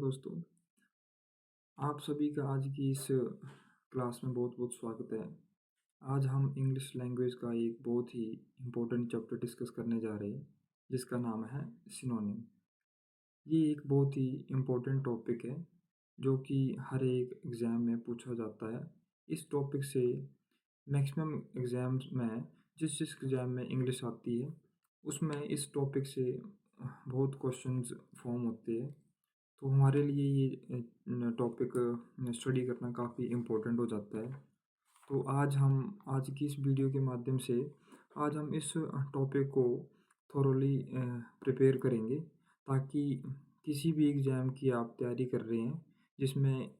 दोस्तों, आप सभी का आज की इस क्लास में बहुत-बहुत स्वागत है। आज हम इंग्लिश लैंग्वेज का एक बहुत ही इम्पोर्टेंट चैप्टर डिस्कस करने जा रहे हैं, जिसका नाम है सिनोनिम। ये एक बहुत ही इम्पोर्टेंट टॉपिक है, जो कि हर एक एग्ज़ाम में पूछा जाता है। इस टॉपिक से मैक्सिमम एग्ज़ाम्स में जिस-जिस एग्ज़ाम में इंग्लिश आती है, उसमें इस टॉपिक से बहुत क्वेश्चंस फॉर्म होते हैं। तो हमारे लिए ये टॉपिक स्टडी करना काफ़ी इम्पोर्टेंट हो जाता है। तो आज की इस वीडियो के माध्यम से आज हम इस टॉपिक को थोरोली प्रिपेयर करेंगे, ताकि किसी भी एग्ज़ाम की आप तैयारी कर रहे हैं जिसमें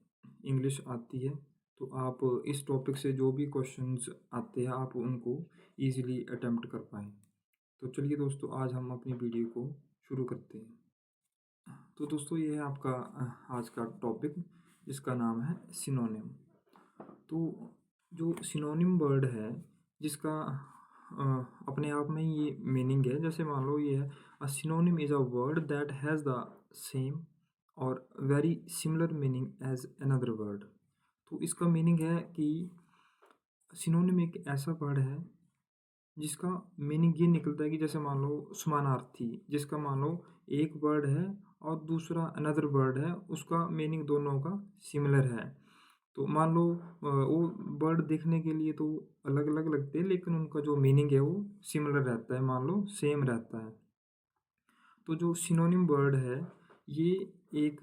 इंग्लिश आती है, तो आप इस टॉपिक से जो भी क्वेश्चंस आते हैं आप उनको ईज़िली अटेम्प्ट कर पाएँ। तो चलिए दोस्तों, आज हम अपनी वीडियो को शुरू करते हैं। तो दोस्तों, ये है आपका आज का टॉपिक, जिसका नाम है सिनोनिम। तो जो सिनोनिम वर्ड है, जिसका अपने आप में ये मीनिंग है। जैसे मान लो ये है, a synonym is a word that has the same और very similar meaning as another word. तो इसका मीनिंग है कि सिनोनिम एक ऐसा वर्ड है जिसका मीनिंग ये निकलता है कि जैसे मान लो समानार्थी, जिसका मान लो एक वर्ड है और दूसरा अनदर वर्ड है, उसका मीनिंग दोनों का सिमिलर है। तो मान लो वो वर्ड देखने के लिए तो अलग अलग लगते हैं, लेकिन उनका जो मीनिंग है वो सिमिलर रहता है, मान लो सेम रहता है। तो जो सिनोनिम वर्ड है, ये एक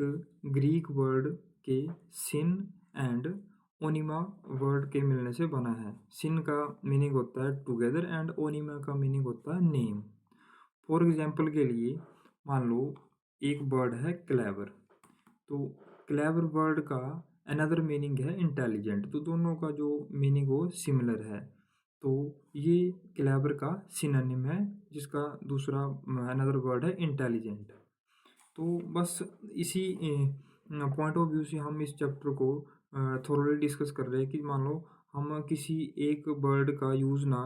ग्रीक वर्ड के सिन एंड ओनिमा वर्ड के मिलने से बना है। सिन का मीनिंग होता है टुगेदर एंड ओनिमा का मीनिंग होता है नेम। फॉर एग्जांपल के लिए मान लो एक वर्ड है क्लेवर, तो क्लेवर वर्ड का अनदर मीनिंग है इंटेलिजेंट, तो दोनों का जो मीनिंग वो सिमिलर है। तो ये क्लेवर का सिनोनिम है, जिसका दूसरा अनदर वर्ड है इंटेलिजेंट। तो बस इसी पॉइंट ऑफ व्यू से हम इस चैप्टर को थोरोली डिस्कस कर रहे हैं कि मान लो हम किसी एक वर्ड का यूज़ ना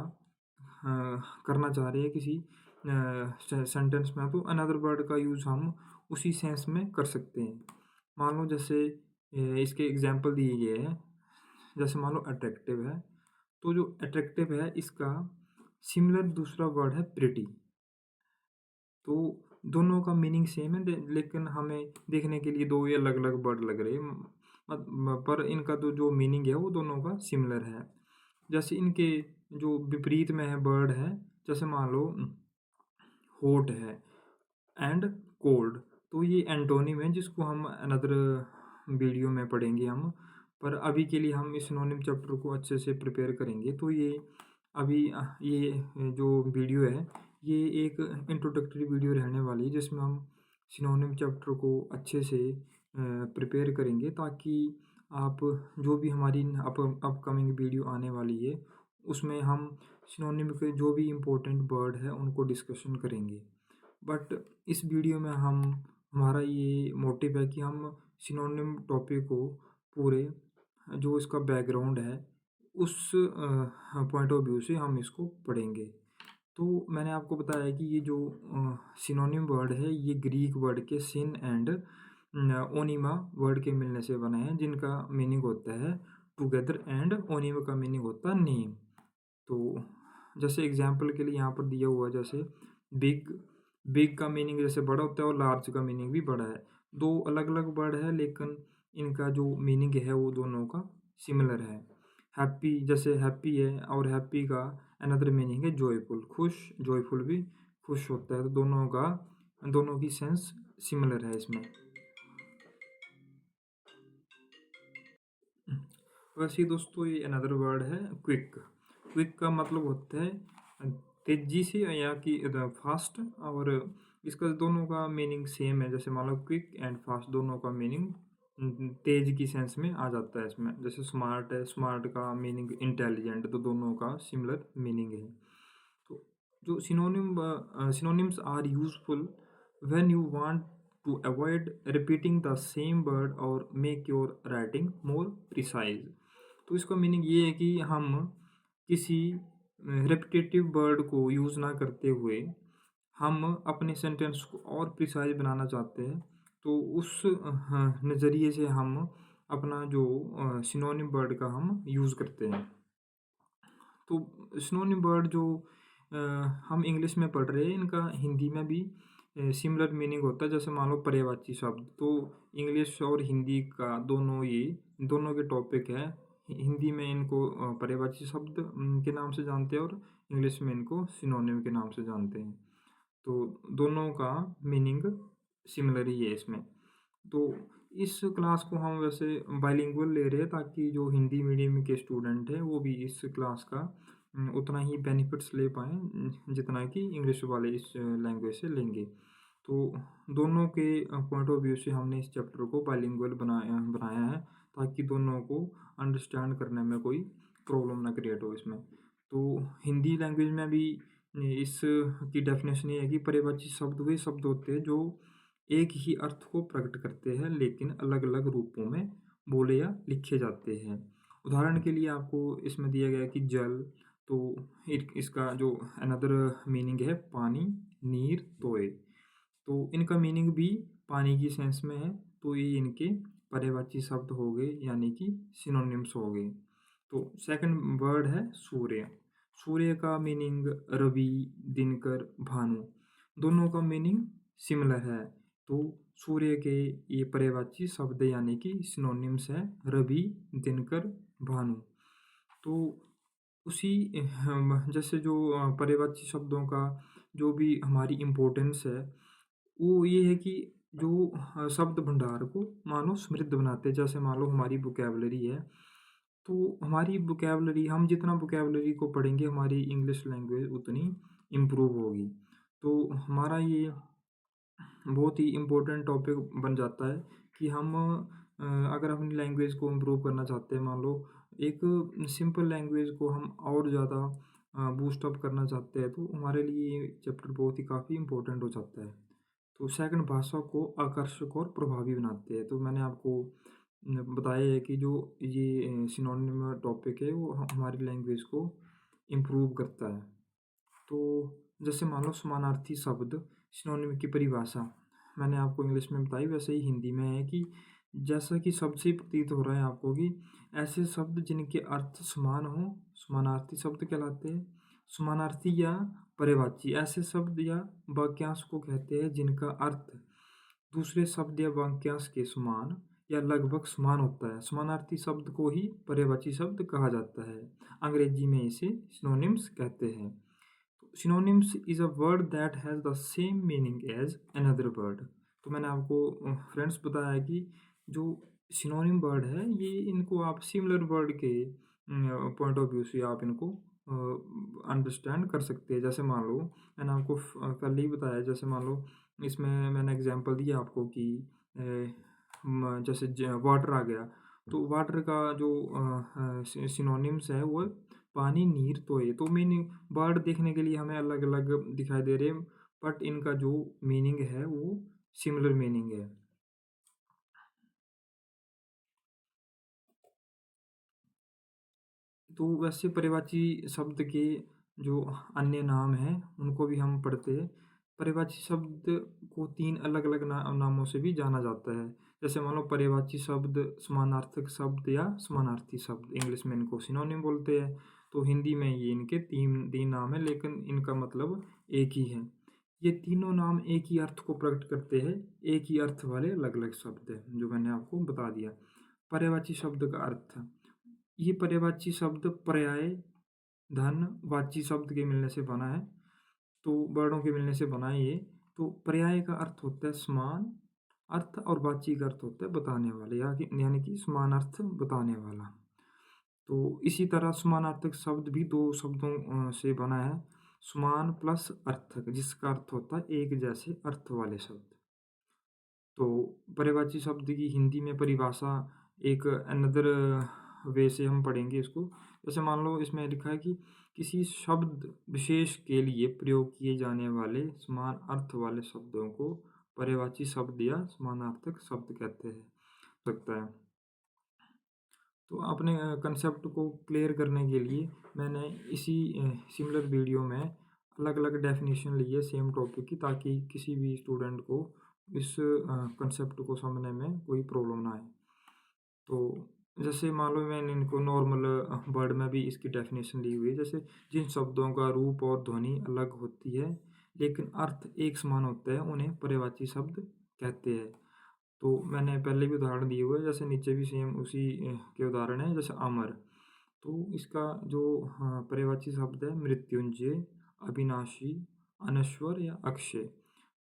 करना चाह रहे हैं किसी सेंटेंस में, तो अनदर वर्ड का यूज़ हम उसी सेंस में कर सकते हैं। मान लो जैसे इसके एग्जांपल दिए गए हैं। जैसे मान लो अट्रैक्टिव है, तो जो अट्रैक्टिव है इसका सिमिलर दूसरा वर्ड है प्रिटी। तो दोनों का मीनिंग सेम है, लेकिन हमें देखने के लिए दो ये अलग अलग वर्ड लग रहे हैं, पर इनका तो जो मीनिंग है वो दोनों का सिमिलर है। जैसे इनके जो विपरीत में है वर्ड है, जैसे मान लो हॉट है एंड कोल्ड, तो ये एंटोनिम है, जिसको हम अनदर वीडियो में पढ़ेंगे हम। पर अभी के लिए हम इस सिनोनिम चैप्टर को अच्छे से प्रिपेयर करेंगे। तो ये अभी ये जो वीडियो है, ये एक इंट्रोडक्टरी वीडियो रहने वाली है, जिसमें हम सिनोनिम चैप्टर को अच्छे से प्रिपेयर करेंगे, ताकि आप जो भी हमारी अपकमिंग वीडियो आने वाली है, उसमें हम सिनोनिम के जो भी इम्पोर्टेंट वर्ड है उनको डिस्कशन करेंगे। बट इस वीडियो में हमारा ये मोटिव है कि हम सिनोनिम टॉपिक को पूरे जो इसका बैकग्राउंड है उस पॉइंट ऑफ व्यू से हम इसको पढ़ेंगे। तो मैंने आपको बताया कि ये जो सिनोनिम वर्ड है, ये ग्रीक वर्ड के सिन एंड ओनिमा वर्ड के मिलने से बना है, जिनका मीनिंग होता है टुगेदर एंड ओनिमा का मीनिंग होता है नेम। तो जैसे एग्जांपल के लिए यहाँ पर दिया हुआ है, जैसे बिग, बिग का मीनिंग जैसे बड़ा होता है और लार्ज का मीनिंग भी बड़ा है। दो अलग अलग वर्ड है, लेकिन इनका जो मीनिंग है वो दोनों का सिमिलर है। हैप्पी, जैसे हैप्पी है और हैप्पी का अनदर मीनिंग है जॉयफुल, खुश, जॉयफुल भी खुश होता है, तो दोनों की सेंस सिमिलर है इसमें। वैसे ही दोस्तों, ये अनदर वर्ड है क्विक। क्विक का मतलब होता है तेजी से या कि फास्ट, और इसका दोनों का मीनिंग सेम है। जैसे मान लो क्विक एंड फास्ट, दोनों का मीनिंग तेज की सेंस में आ जाता है इसमें। जैसे स्मार्ट है, स्मार्ट का मीनिंग इंटेलिजेंट, तो दोनों का सिमिलर मीनिंग है। तो जो synonyms are useful when you want to avoid repeating the same word और make your writing more precise. तो इसका मीनिंग ये है कि हम किसी रेपिटेटिव वर्ड को यूज़ ना करते हुए हम अपने सेंटेंस को और प्रिसाइज बनाना चाहते हैं, तो उस हाँ, नज़रिए से हम अपना जो सिनोनिम वर्ड का हम यूज़ करते हैं। तो सिनोनिम वर्ड जो अ, हम इंग्लिश में पढ़ रहे हैं, इनका हिंदी में भी सिमिलर मीनिंग होता है। जैसे मान लो पर्यायवाची शब्द, तो इंग्लिश और हिंदी का दोनों के टॉपिक है। हिंदी में इनको पर्यायवाची शब्द के नाम से जानते हैं, और इंग्लिश में इनको सिनोनिम के नाम से जानते हैं। तो दोनों का मीनिंग सिमिलर ही है इसमें। तो इस क्लास को हम वैसे बाइलिंगुअल ले रहे हैं, ताकि जो हिंदी मीडियम के स्टूडेंट हैं वो भी इस क्लास का उतना ही बेनिफिट्स ले पाएँ जितना कि इंग्लिश वाले इस लैंग्वेज से लेंगे। तो दोनों के पॉइंट ऑफ व्यू से हमने इस चैप्टर को बाइलिंगुअल बनाया है, ताकि दोनों को अंडरस्टैंड करने में कोई प्रॉब्लम ना क्रिएट हो इसमें। तो हिंदी लैंग्वेज में भी इस की डेफिनेशन ये है कि पर्यायवाची शब्द वे शब्द होते हैं जो एक ही अर्थ को प्रकट करते हैं, लेकिन अलग-अलग रूपों में बोले या लिखे जाते हैं। उदाहरण के लिए आपको इसमें दिया गया है कि जल, तो इसका जो अनदर मीनिंग है पानी, नीर, तोय। तो इनका मीनिंग भी पानी की सेंस में है, तो ये इनके पर्यायवाची शब्द हो गए, यानी कि सिनोनिम्स हो गए। तो सेकंड वर्ड है सूर्य। सूर्य का मीनिंग रवि, दिनकर, भानु, दोनों का मीनिंग सिमिलर है। तो सूर्य के ये पर्यायवाची शब्द यानी कि सिनोनिम्स है रवि, दिनकर, भानु। तो उसी जैसे जो पर्यायवाची शब्दों का जो भी हमारी इम्पोर्टेंस है, वो ये है कि जो शब्द भंडार को मानो समृद्ध बनाते हैं। जैसे मान लो हमारी वोकैबुलरी है, तो हमारी वोकैबुलरी, हम जितना वोकैबुलरी को पढ़ेंगे हमारी इंग्लिश लैंग्वेज उतनी इम्प्रूव होगी। तो हमारा ये बहुत ही इम्पोर्टेंट टॉपिक बन जाता है कि हम अगर अपनी लैंग्वेज को इम्प्रूव करना चाहते हैं, मान लो एक सिंपल लैंग्वेज को हम और ज़्यादा बूस्ट अप करना चाहते हैं, तो हमारे लिए ये चैप्टर बहुत ही काफ़ी इम्पोर्टेंट हो जाता है। तो सेकंड, भाषा को आकर्षक और प्रभावी बनाते हैं। तो मैंने आपको बताया है कि जो ये सिनोनिम टॉपिक है वो हमारी लैंग्वेज को इम्प्रूव करता है। तो जैसे मान लो समानार्थी शब्द, सिनोनिम की परिभाषा मैंने आपको इंग्लिश में बताई, वैसे ही हिंदी में है कि जैसा कि शब्द से ही प्रतीत हो रहा है आपको कि ऐसे शब्द जिनके अर्थ समान हो समानार्थी शब्द कहलाते हैं। समानार्थी या पर्यायवाची ऐसे शब्द या वाक्यांश को कहते हैं जिनका अर्थ दूसरे शब्द या वाक्यांश के समान या लगभग समान होता है। समानार्थी शब्द को ही पर्यायवाची शब्द कहा जाता है। अंग्रेजी में इसे सिनोनिम्स कहते हैं। Synonyms is a word that has the same meaning as another word. तो मैंने आपको फ्रेंड्स बताया है कि जो सिनोनिम वर्ड है, ये इनको आप सिमिलर वर्ड के पॉइंट ऑफ व्यू से आप इनको अंडरस्टैंड कर सकते हैं। जैसे मान लो मैंने आपको कल ही बताया, जैसे मान लो इसमें मैंने एग्जांपल दिया आपको कि जैसे वाटर आ गया, तो वाटर का जो सिनोनिम्स है वो पानी, नीर, तोय। तो मीनिंग वर्ड देखने के लिए हमें अलग अलग दिखाई दे रहे हैं, बट इनका जो मीनिंग है वो सिमिलर मीनिंग है। तो वैसे पर्यायवाची शब्द के जो अन्य नाम हैं उनको भी हम पढ़ते हैं। पर्यायवाची शब्द को तीन अलग अलग नामों से भी जाना जाता है। जैसे मान लो पर्यायवाची शब्द, समानार्थक शब्द या समानार्थी शब्द, इंग्लिश में इनको सिनोनिम बोलते हैं। तो हिंदी में ये इनके तीन तीन नाम है, लेकिन इनका मतलब एक ही है। ये तीनों नाम एक ही अर्थ को प्रकट करते हैं, एक ही अर्थ वाले अलग अलग शब्द है, जो मैंने आपको बता दिया। पर्यायवाची शब्द का अर्थ, ये पर्यायवाची शब्द पर्याय, धन, वाची शब्द के मिलने से बना है। तो वर्णों के मिलने से बना है ये। तो पर्याय का अर्थ होता है समान अर्थ, और वाची का अर्थ होता है बताने वाले, यानी कि समान अर्थ बताने वाला। तो इसी तरह समानार्थक शब्द भी दो शब्दों से बना है, समान प्लस अर्थक, जिसका अर्थ होता है एक जैसे अर्थ वाले शब्द। तो पर्यायवाची शब्द की हिंदी में परिभाषा एक अनदर वे से हम पढ़ेंगे इसको। जैसे मान लो इसमें लिखा है कि किसी शब्द विशेष के लिए प्रयोग किए जाने वाले समान अर्थ वाले शब्दों को पर्यायवाची शब्द या समानार्थक शब्द कहते हैं सकता है। तो अपने कंसेप्ट को क्लियर करने के लिए मैंने इसी सिमिलर वीडियो में अलग अलग डेफिनेशन ली है सेम टॉपिक की, ताकि किसी भी स्टूडेंट को इस कंसेप्ट को समझने में कोई प्रॉब्लम ना आए। तो जैसे मान लो मैंने इनको नॉर्मल वर्ड में भी इसकी डेफिनेशन ली हुई है, जैसे जिन शब्दों का रूप और ध्वनि अलग होती है लेकिन अर्थ एक समान होता है उन्हें पर्यायवाची शब्द कहते हैं। तो मैंने पहले भी उदाहरण दिए हुए हैं, जैसे नीचे भी सेम उसी के उदाहरण है, जैसे अमर। तो इसका जो पर्यायवाची शब्द है मृत्युंजय, अविनाशी, अनश्वर या अक्षय।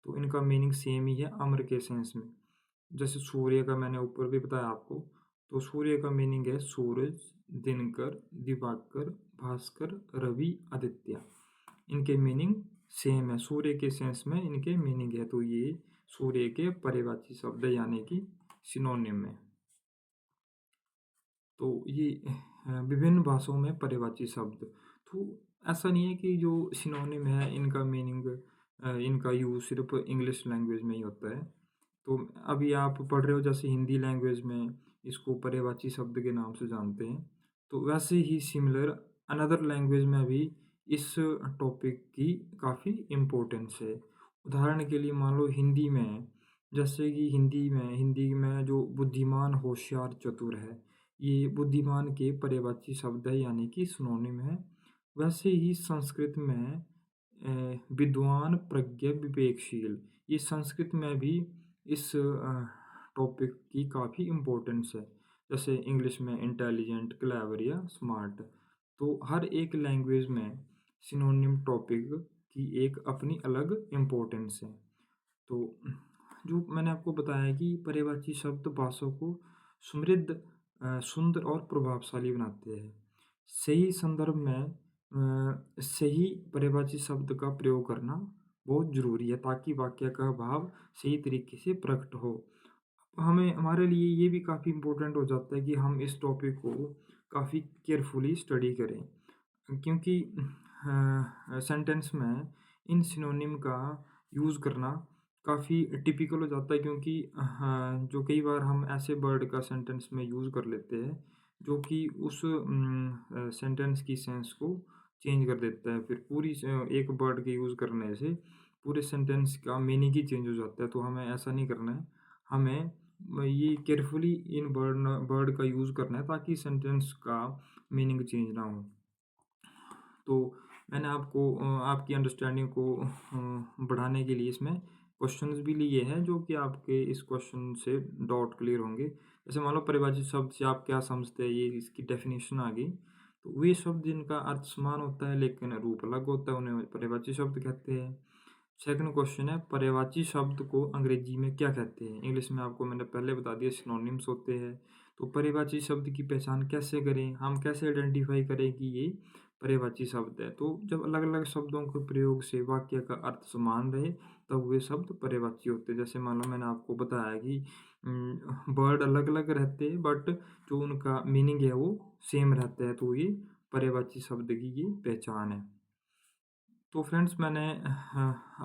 तो इनका मीनिंग सेम ही है अमर के सेंस में। जैसे सूर्य का मैंने ऊपर भी बताया आपको, तो सूर्य का मीनिंग है सूरज, दिनकर, दिवाकर, भास्कर, रवि, आदित्य। इनके मीनिंग सेम है, सूर्य के सेंस में इनके मीनिंग है। तो ये सूर्य के पर्यायवाची शब्द है, यानी कि सिनोनिम है। तो ये विभिन्न भाषाओं में पर्यायवाची शब्द। तो ऐसा नहीं है कि जो सिनोनिम है इनका मीनिंग इनका यूज़ सिर्फ इंग्लिश लैंग्वेज में ही होता है। तो अभी आप पढ़ रहे हो जैसे हिंदी लैंग्वेज में इसको पर्यायवाची शब्द के नाम से जानते हैं, तो वैसे ही सिमिलर अनदर लैंग्वेज में भी इस टॉपिक की काफ़ी इम्पोर्टेंस है। उदाहरण के लिए मान लो हिंदी में, जैसे कि हिंदी में जो बुद्धिमान, होशियार, चतुर है, ये बुद्धिमान के पर्यायवाची शब्द है, यानी कि सिनोनिम है। वैसे ही संस्कृत में विद्वान, प्रज्ञ, विवेकशील, ये संस्कृत में भी इस टॉपिक की काफ़ी इम्पोर्टेंस है। जैसे इंग्लिश में इंटेलिजेंट, क्लेवर या स्मार्ट। तो हर एक लैंग्वेज में सिनोनिम टॉपिक की एक अपनी अलग इम्पोर्टेंस है। तो जो मैंने आपको बताया कि पर्यायवाची शब्द भाषा को समृद्ध, सुंदर और प्रभावशाली बनाते हैं। सही संदर्भ में सही पर्यायवाची शब्द का प्रयोग करना बहुत ज़रूरी है, ताकि वाक्य का भाव सही तरीके से प्रकट हो। हमें हमारे लिए ये भी काफ़ी इम्पोर्टेंट हो जाता है कि हम इस टॉपिक को काफ़ी केयरफुली स्टडी करें, क्योंकि सेंटेंस में इन सिनोनिम का यूज़ करना काफ़ी टिपिकल हो जाता है, क्योंकि जो कई बार हम ऐसे वर्ड का सेंटेंस में यूज़ कर लेते हैं जो कि उस सेंटेंस की सेंस को चेंज कर देता है। फिर पूरी एक वर्ड के यूज़ करने से पूरे सेंटेंस का मीनिंग ही चेंज हो जाता है। तो हमें ऐसा नहीं करना है, हमें ये केयरफुली इन वर्ड का यूज़ करना है ताकि सेंटेंस का मीनिंग चेंज ना हो। तो मैंने आपको आपकी अंडरस्टैंडिंग को बढ़ाने के लिए इसमें क्वेश्चंस भी लिए हैं, जो कि आपके इस क्वेश्चन से डाउट क्लियर होंगे। जैसे मान लो परिभाषित शब्द से आप क्या समझते हैं, ये इसकी डेफिनेशन आ गई। तो वे शब्द जिनका अर्थ समान होता है लेकिन रूप अलग होता है उन्हें परिभाषित शब्द कहते हैं। सेकंड क्वेश्चन है, पर्यायवाची शब्द को अंग्रेजी में क्या कहते हैं। इंग्लिश में आपको मैंने पहले बता दिया सिनोनिम्स होते हैं। तो पर्यायवाची शब्द की पहचान कैसे करें, हम कैसे आइडेंटिफाई करें कि ये पर्यायवाची शब्द है। तो जब अलग अलग शब्दों के प्रयोग से वाक्य का अर्थ समान रहे तब वे शब्द पर्यायवाची होते हैं। जैसे मान लो मैंने आपको बताया कि वर्ड अलग अलग रहते हैं बट जो उनका मीनिंग है वो सेम रहता है, तो ये पर्यायवाची शब्द की ये पहचान है। तो फ्रेंड्स मैंने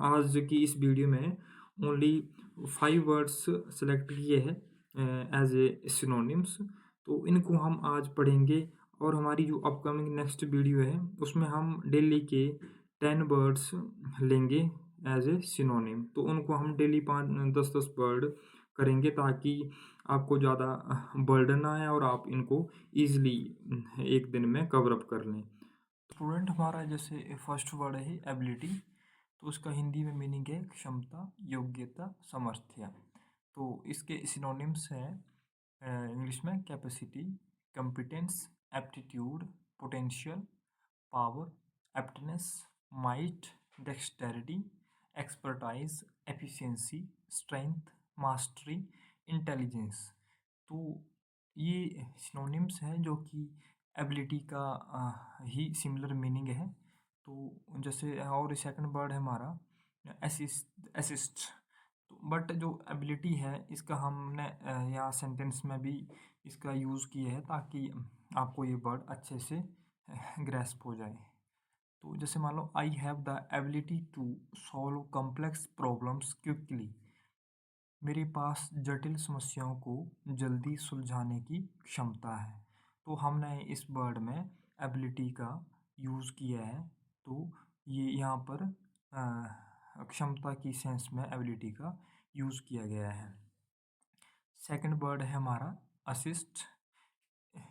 आज की इस वीडियो में ओनली 5 वर्ड्स सेलेक्ट किए हैं एज ए सिनोनिम्स। तो इनको हम आज पढ़ेंगे और हमारी जो अपकमिंग नेक्स्ट वीडियो है उसमें हम डेली के 10 वर्ड्स लेंगे एज ए सिनोनिम। तो उनको हम डेली 5-10 वर्ड करेंगे ताकि आपको ज़्यादा बर्डन ना आए और आप इनको ईजिली एक दिन में कवर अप कर लें। स्टूडेंट हमारा जैसे फर्स्ट वर्ड है एबिलिटी, तो उसका हिंदी में मीनिंग है क्षमता, योग्यता, सामर्थ्य। तो इसके सिनोनिम्स हैं इंग्लिश में capacity, competence, aptitude, potential, power, aptness, might, dexterity, expertise, efficiency, strength, mastery, intelligence. तो ये सिनोनिम्स हैं जो कि एबिलिटी का ही सिमिलर मीनिंग है। तो जैसे और सेकंड वर्ड है हमारा असिस्ट। तो बट जो एबिलिटी है इसका हमने यहाँ सेंटेंस में भी इसका यूज़ किया है ताकि आपको ये वर्ड अच्छे से ग्रैस्प हो जाए। तो जैसे मान लो I have the ability to solve complex problems quickly. मेरे पास जटिल समस्याओं को जल्दी सुलझाने की क्षमता है। तो हमने इस वर्ड में एबिलिटी का यूज़ किया है। तो ये यहाँ पर क्षमता की सेंस में एबिलिटी का यूज़ किया गया है। सेकंड वर्ड है हमारा असिस्ट।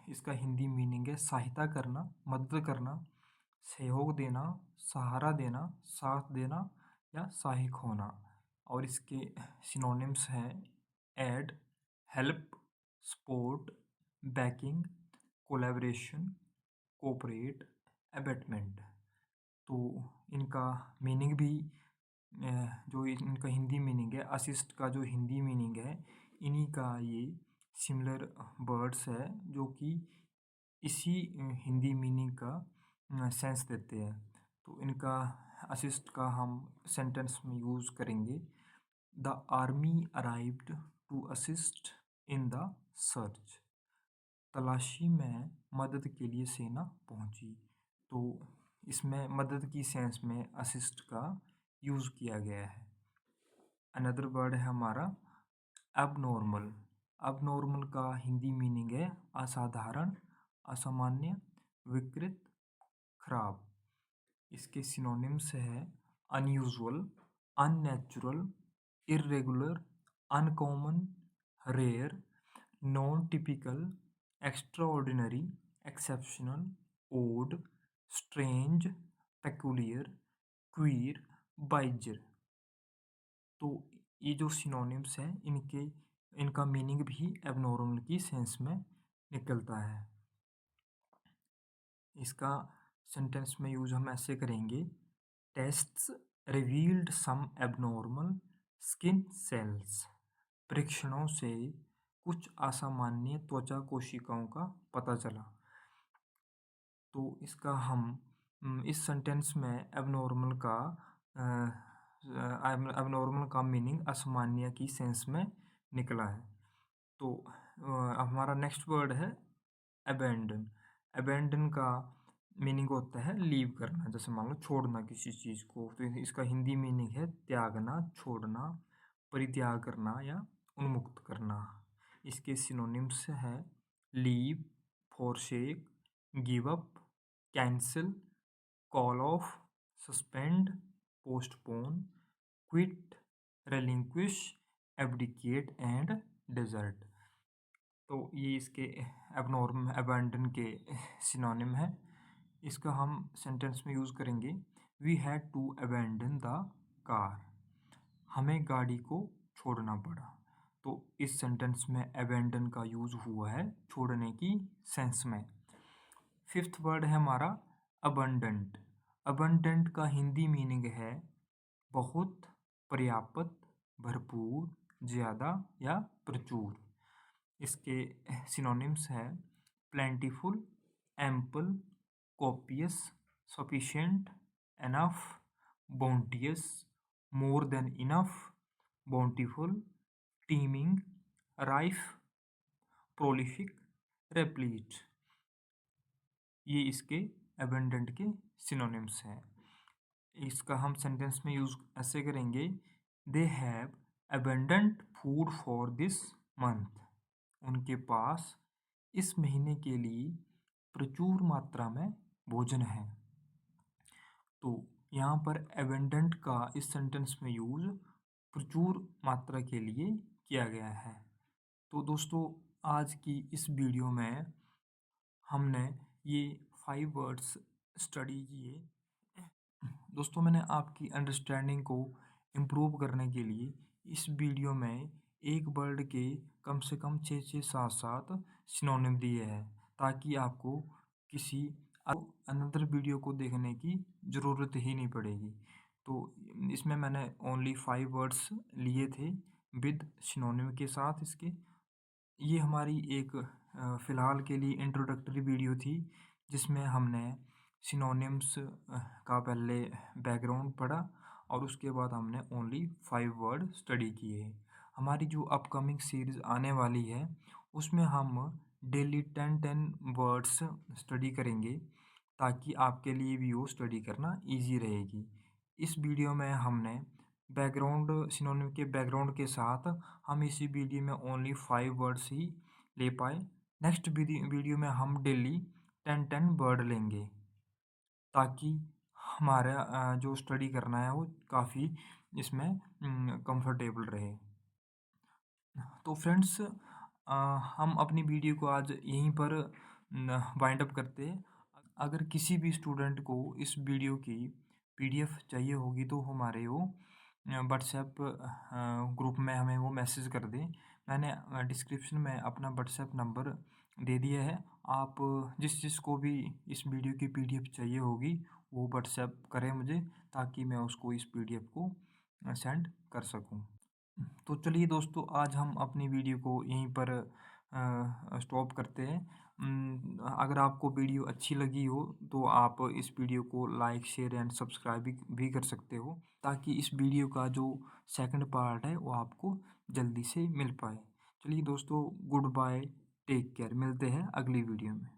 इसका हिंदी मीनिंग है सहायता करना, मदद करना, सहयोग देना, सहारा देना, साथ देना या सहायक होना। और इसके सिनोनिम्स हैं aid, help, support, backing, collaboration, cooperate, abetment. तो इनका मीनिंग भी जो इनका हिंदी मीनिंग है, असिस्ट का जो हिंदी मीनिंग है, इन्हीं का ये सिमिलर वर्ड्स है जो कि इसी हिंदी मीनिंग का सेंस देते हैं। तो इनका असिस्ट का हम सेंटेंस में यूज़ करेंगे। The army arrived to assist in the search. तलाशी में मदद के लिए सेना पहुंची। तो इसमें मदद की सेंस में असिस्ट का यूज़ किया गया है। अनदर वर्ड है हमारा अबनॉर्मल। अबनॉर्मल का हिंदी मीनिंग है असाधारण, असामान्य, विकृत, खराब। इसके सिनोनिम्स है unusual, unnatural, irregular, uncommon, rare, non typical, extraordinary, exceptional, odd, strange, peculiar, queer, bizarre. तो ये जो सिनोनिम्स हैं इनका मीनिंग भी एबनॉर्मल की सेंस में निकलता है। इसका सेंटेंस में यूज हम ऐसे करेंगे। टेस्ट्स रिवील्ड सम एबनॉर्मल स्किन सेल्स। परीक्षणों से कुछ असामान्य त्वचा कोशिकाओं का पता चला। तो इसका हम इस सेंटेंस में एबनॉर्मल का मीनिंग असामान्य की सेंस में निकला है। तो हमारा नेक्स्ट वर्ड है अबेंडन। अबेंडन का मीनिंग होता है लीव करना, जैसे मान लो छोड़ना किसी चीज़ को। तो इसका हिंदी मीनिंग है त्यागना, छोड़ना, परित्याग करना या उन्मुक्त करना। इसके सिनोनिम्स है leave, forsake, give up, cancel, call of, suspend, postpone, quit, relinquish, abdicate and desert। तो ये इसके अबैंडन के सिनोनिम है। इसका हम सेंटेंस में यूज़ करेंगे। We had to abandon the car. हमें गाड़ी को छोड़ना पड़ा। तो इस सेंटेंस में अबैंडन का यूज़ हुआ है छोड़ने की सेंस में। फिफ्थ वर्ड है हमारा अबंडेंट। अबंडेंट का हिंदी मीनिंग है बहुत, पर्याप्त, भरपूर, ज़्यादा या प्रचुर। इसके सिनोनिम्स है plentiful, ample, copious, sufficient, enough, bountiful, more than enough, bountiful, teeming, rife, prolific, replete. ये इसके अबंडेंट के सिनोनिम्स हैं। इसका हम सेंटेंस में यूज़ ऐसे करेंगे। They have abundant food for this month. उनके पास इस महीने के लिए प्रचुर मात्रा में भोजन है। तो यहाँ पर अबंडेंट का इस सेंटेंस में यूज़ प्रचुर मात्रा के लिए किया गया है। तो दोस्तों आज की इस वीडियो में हमने ये 5 वर्ड्स स्टडी किए। दोस्तों मैंने आपकी अंडरस्टैंडिंग को इम्प्रूव करने के लिए इस वीडियो में एक वर्ड के कम से कम 6-7 सिनोनिम दिए हैं, ताकि आपको किसी अनदर वीडियो को देखने की ज़रूरत ही नहीं पड़ेगी। तो इसमें मैंने ओनली 5 वर्ड्स लिए थे विद सिनोनिम के साथ इसके। ये हमारी एक फ़िलहाल के लिए इंट्रोडक्टरी वीडियो थी, जिसमें हमने सिनोनिम्स का पहले बैकग्राउंड पढ़ा और उसके बाद हमने ओनली 5 वर्ड स्टडी किए। हमारी जो अपकमिंग सीरीज़ आने वाली है उसमें हम डेली 10 वर्ड्स स्टडी करेंगे, ताकि आपके लिए भी वो स्टडी करना इजी रहेगी। इस वीडियो में हमने बैकग्राउंड सिनोनिम के बैकग्राउंड के साथ हम इसी वीडियो में ओनली 5 वर्ड्स ही ले पाए। नेक्स्ट वीडियो में हम डेली 10 वर्ड लेंगे, ताकि हमारा जो स्टडी करना है वो काफ़ी इसमें कंफर्टेबल रहे। तो फ्रेंड्स हम अपनी वीडियो को आज यहीं पर वाइंड अप करते हैं। अगर किसी भी स्टूडेंट को इस वीडियो की पीडीएफ चाहिए होगी तो हमारे वो व्हाट्सएप ग्रुप में हमें वो मैसेज कर दें। मैंने डिस्क्रिप्शन में अपना व्हाट्सएप नंबर दे दिया है। आप जिस जिसको भी इस वीडियो की पीडीएफ चाहिए होगी वो व्हाट्सएप करें मुझे, ताकि मैं उसको इस पीडीएफ को सेंड कर सकूं। तो चलिए दोस्तों, आज हम अपनी वीडियो को यहीं पर स्टॉप करते हैं। अगर आपको वीडियो अच्छी लगी हो तो आप इस वीडियो को लाइक शेयर एंड सब्सक्राइब भी कर सकते हो, ताकि इस वीडियो का जो सेकंड पार्ट है वो आपको जल्दी से मिल पाए। चलिए दोस्तों, गुड बाय, टेक केयर, मिलते हैं अगली वीडियो में।